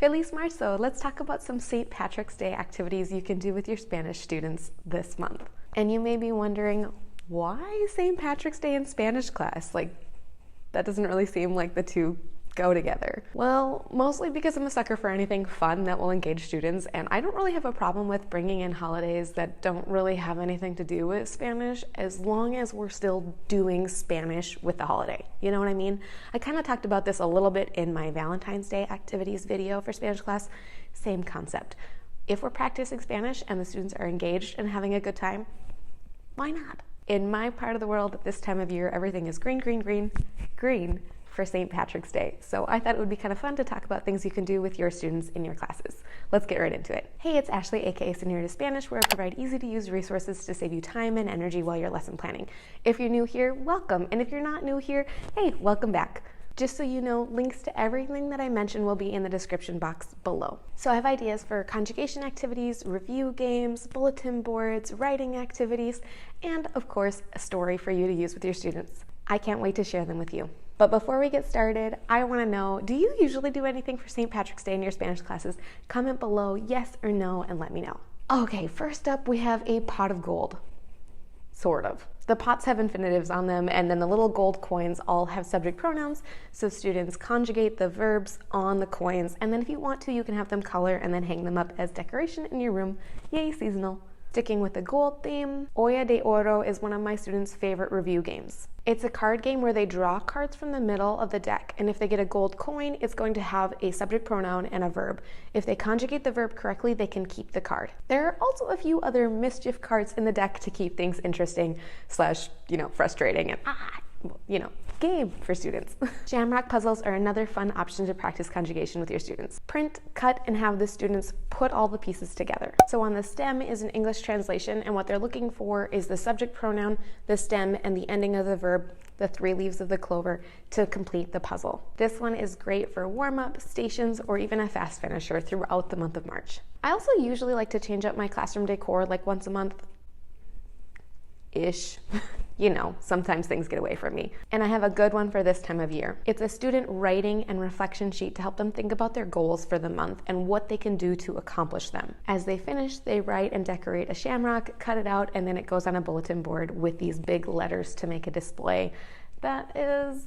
Feliz Marzo! Let's talk about some St. Patrick's Day activities you can do with your Spanish students this month. And you may be wondering, why St. Patrick's Day in Spanish class? Like, that doesn't really seem like the two go together. Well, mostly because I'm a sucker for anything fun that will engage students, and I don't really have a problem with bringing in holidays that don't really have anything to do with Spanish, as long as we're still doing Spanish with the holiday. You know what I mean? I kind of talked about this a little bit in my Valentine's Day activities video for Spanish class. Same concept. If we're practicing Spanish and the students are engaged and having a good time, why not? In my part of the world at this time of year, everything is green, green, green, green for St. Patrick's Day. So I thought it would be kind of fun to talk about things you can do with your students in your classes. Let's get right into it. Hey, it's Ashley, aka Senorita Spanish, where I provide easy to use resources to save you time and energy while you're lesson planning. If you're new here, welcome. And if you're not new here, hey, welcome back. Just so you know, links to everything that I mentioned will be in the description box below. So I have ideas for conjugation activities, review games, bulletin boards, writing activities, and of course, a story for you to use with your students. I can't wait to share them with you. But before we get started, I want to know, do you usually do anything for St. Patrick's Day in your Spanish classes? Comment below yes or no and let me know. Okay, first up we have a pot of gold. Sort of. The pots have infinitives on them, and then the little gold coins all have subject pronouns, so students conjugate the verbs on the coins, and then if you want to, you can have them color and then hang them up as decoration in your room. Yay, seasonal. Sticking with the gold theme, Olla de Oro is one of my students' favorite review games. It's a card game where they draw cards from the middle of the deck, and if they get a gold coin, it's going to have a subject pronoun and a verb. If they conjugate the verb correctly, they can keep the card. There are also a few other mischief cards in the deck to keep things interesting / frustrating and game for students. Shamrock puzzles are another fun option to practice conjugation with your students. Print, cut, and have the students put all the pieces together. So on the stem is an English translation, and what they're looking for is the subject pronoun, the stem, and the ending of the verb, the 3 leaves of the clover, to complete the puzzle. This one is great for warm-up, stations, or even a fast finisher throughout the month of March. I also usually like to change up my classroom decor like once a month-ish. Sometimes things get away from me. And I have a good one for this time of year. It's a student writing and reflection sheet to help them think about their goals for the month and what they can do to accomplish them. As they finish, they write and decorate a shamrock, cut it out, and then it goes on a bulletin board with these big letters to make a display that is,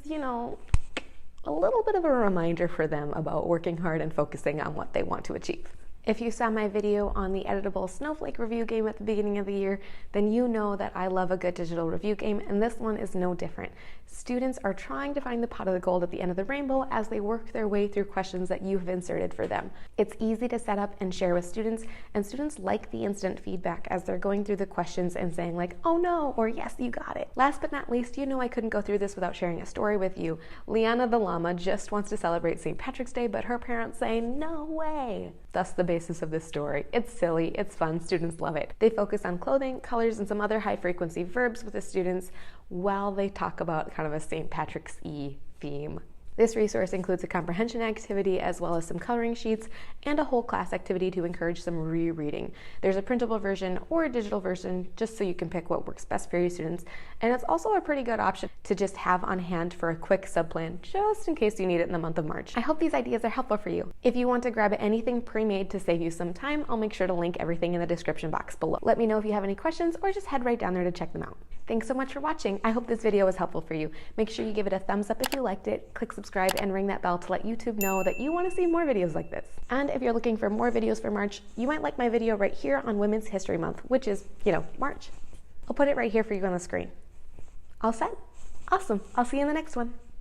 a little bit of a reminder for them about working hard and focusing on what they want to achieve. If you saw my video on the editable snowflake review game at the beginning of the year, then you know that I love a good digital review game, and this one is no different. Students are trying to find the pot of the gold at the end of the rainbow as they work their way through questions that you've inserted for them. It's easy to set up and share with students, and students like the instant feedback as they're going through the questions and saying like, oh no, or yes, you got it. Last but not least, I couldn't go through this without sharing a story with you. Liana the llama just wants to celebrate St. Patrick's Day, but her parents say, no way. Thus the basis of this story. It's silly, it's fun, students love it. They focus on clothing, colors, and some other high-frequency verbs with the students while they talk about kind of a St. Patrick's-y theme. This resource includes a comprehension activity as well as some coloring sheets and a whole class activity to encourage some rereading. There's a printable version or a digital version just so you can pick what works best for your students, and it's also a pretty good option to just have on hand for a quick subplan just in case you need it in the month of March. I hope these ideas are helpful for you. If you want to grab anything pre-made to save you some time, I'll make sure to link everything in the description box below. Let me know if you have any questions or just head right down there to check them out. Thanks so much for watching. I hope this video was helpful for you. Make sure you give it a thumbs up if you liked it, click subscribe, and ring that bell to let YouTube know that you want to see more videos like this. And if you're looking for more videos for March, you might like my video right here on Women's History Month, which is, March. I'll put it right here for you on the screen. All set? Awesome. I'll see you in the next one.